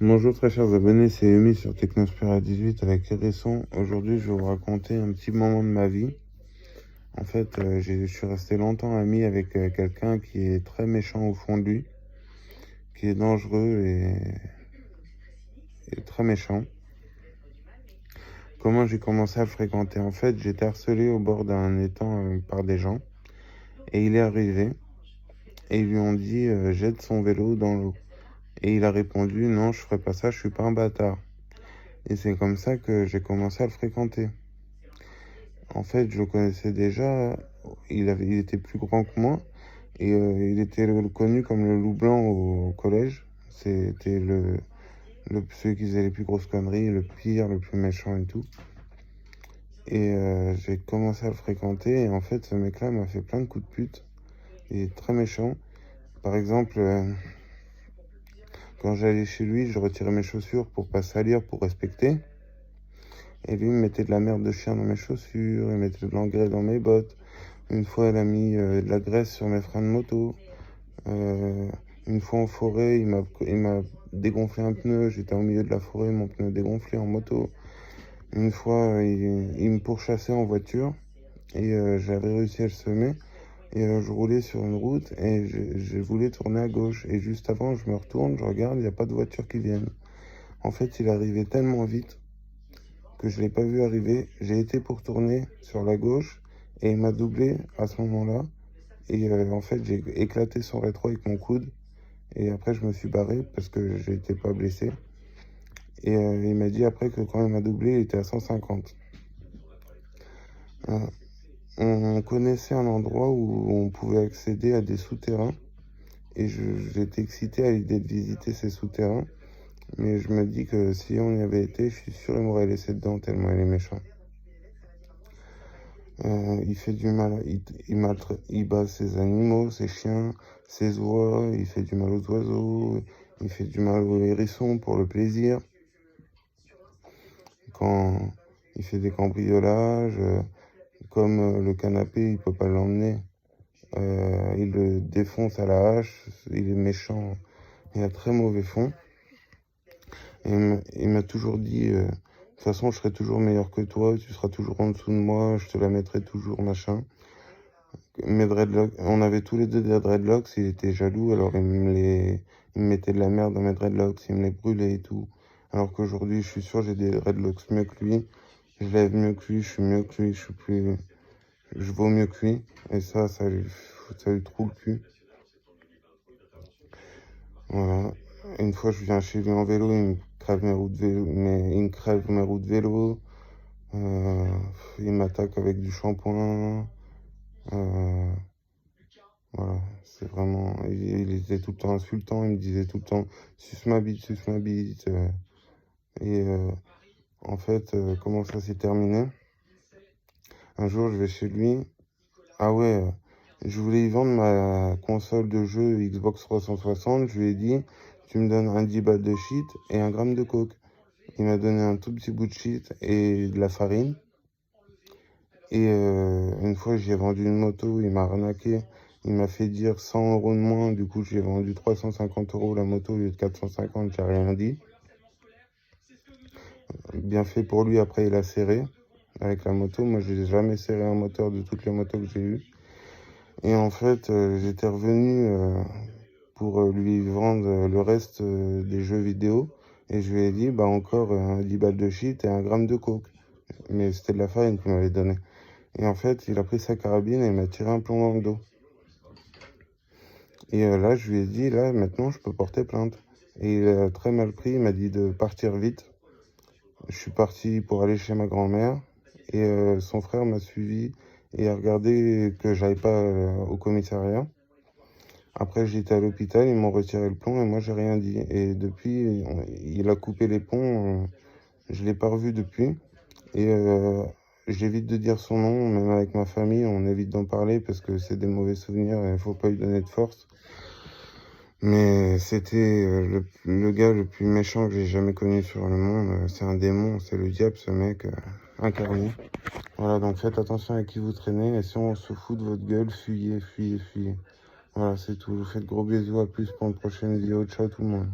Bonjour très chers abonnés, c'est Emi sur Technospira18 avec Hérisson. Aujourd'hui, je vais vous raconter un petit moment de ma vie. En fait, je suis resté longtemps ami avec quelqu'un qui est très méchant au fond de lui, qui est dangereux et très méchant. Comment j'ai commencé à le fréquenter? En fait, j'étais harcelé au bord d'un étang par des gens et il est arrivé et ils lui ont dit jette son vélo dans l'eau. Et il a répondu non, je ferai pas ça, je suis pas un bâtard. Et c'est comme ça que j'ai commencé à le fréquenter. En fait, je le connaissais déjà, il était plus grand que moi, et il était connu comme le loup blanc au collège. C'était celui qui faisait les plus grosses conneries, le pire, le plus méchant et tout. Et j'ai commencé à le fréquenter, et en fait, ce mec-là m'a fait plein de coups de pute. Il est très méchant. Par exemple, quand j'allais chez lui, je retirais mes chaussures pour pas salir, pour respecter. Et lui, il me mettait de la merde de chien dans mes chaussures, il mettait de l'engrais dans mes bottes. Une fois, elle a mis de la graisse sur mes freins de moto. Une fois en forêt, il m'a dégonflé un pneu. J'étais au milieu de la forêt, mon pneu dégonflé en moto. Une fois, il me pourchassait en voiture et j'avais réussi à le semer. Et je roulais sur une route et je voulais tourner à gauche. Et juste avant, je me retourne, je regarde, il n'y a pas de voiture qui vienne. En fait, il arrivait tellement vite que je ne l'ai pas vu arriver. J'ai été pour tourner sur la gauche et il m'a doublé à ce moment-là. Et en fait, j'ai éclaté son rétro avec mon coude. Et après, je me suis barré parce que j'étais pas blessé. Et il m'a dit après que quand il m'a doublé, il était à 150. On connaissait un endroit où on pouvait accéder à des souterrains. Et j'étais excité à l'idée de visiter ces souterrains. Mais je me dis que si on y avait été, je suis sûr qu'il m'aurait laissé dedans tellement il est méchant. Il fait du mal, il bat ses animaux, ses chiens, ses oies, il fait du mal aux oiseaux, il fait du mal aux hérissons pour le plaisir. Quand il fait des cambriolages, comme le canapé, il peut pas l'emmener, il le défonce à la hache, il est méchant, il a très mauvais fond. Et il m'a toujours dit, de toute façon, je serai toujours meilleur que toi, tu seras toujours en dessous de moi, je te la mettrai toujours, machin. Mes dreadlocks, on avait tous les deux des dreadlocks, il était jaloux, alors il me mettait de la merde dans mes dreadlocks, il me les brûlait et tout. Alors qu'aujourd'hui, je suis sûr, j'ai des dreadlocks mieux que lui, je lève mieux que lui, je suis mieux que lui, je vaux mieux que lui. Et ça lui trouve le cul. Voilà. Une fois, je viens chez lui en vélo, il me crève mes roues de vélo, il me crève mes roues de vélo. Il m'attaque avec du shampoing. Voilà, c'est vraiment... Il était tout le temps insultant, il me disait tout le temps « suce ma bite, suce ma bite ». Et en fait, comment ça s'est terminé? Un jour, je vais chez lui. Ah ouais, je voulais y vendre ma console de jeu Xbox 360. Je lui ai dit « tu me donnes un 10 balles de shit et un gramme de coke ». Il m'a donné un tout petit bout de shit et de la farine. Et une fois, j'ai vendu une moto, il m'a arnaqué. Il m'a fait dire 100 € de moins. Du coup, j'ai vendu 350 € la moto au lieu de 450. J'ai rien dit. Bien fait pour lui. Après, il a serré avec la moto. Moi, je n'ai jamais serré un moteur de toutes les motos que j'ai eues. Et en fait, j'étais revenu pour lui vendre le reste des jeux vidéo. Et je lui ai dit, bah encore 10 balles de shit et un gramme de coke. Mais c'était de la farine qu'il m'avait donné. Et en fait, il a pris sa carabine et il m'a tiré un plomb dans le dos. Et là, je lui ai dit, là, maintenant, je peux porter plainte. Et il a très mal pris, il m'a dit de partir vite. Je suis parti pour aller chez ma grand-mère. Et son frère m'a suivi et a regardé que j'aille pas au commissariat. Après, j'étais à l'hôpital, ils m'ont retiré le plomb et moi, j'ai rien dit. Et depuis, il a coupé les ponts. Je l'ai pas revu depuis. Et j'évite de dire son nom, même avec ma famille, on évite d'en parler parce que c'est des mauvais souvenirs et il faut pas lui donner de force. Mais c'était le gars le plus méchant que j'ai jamais connu sur le monde. C'est un démon, c'est le diable, ce mec incarné. Voilà, donc faites attention à qui vous traînez. Et si on se fout de votre gueule, fuyez, fuyez, fuyez. Voilà, c'est tout. Je vous fais de gros bisous. À plus pour une prochaine vidéo. Ciao tout le monde.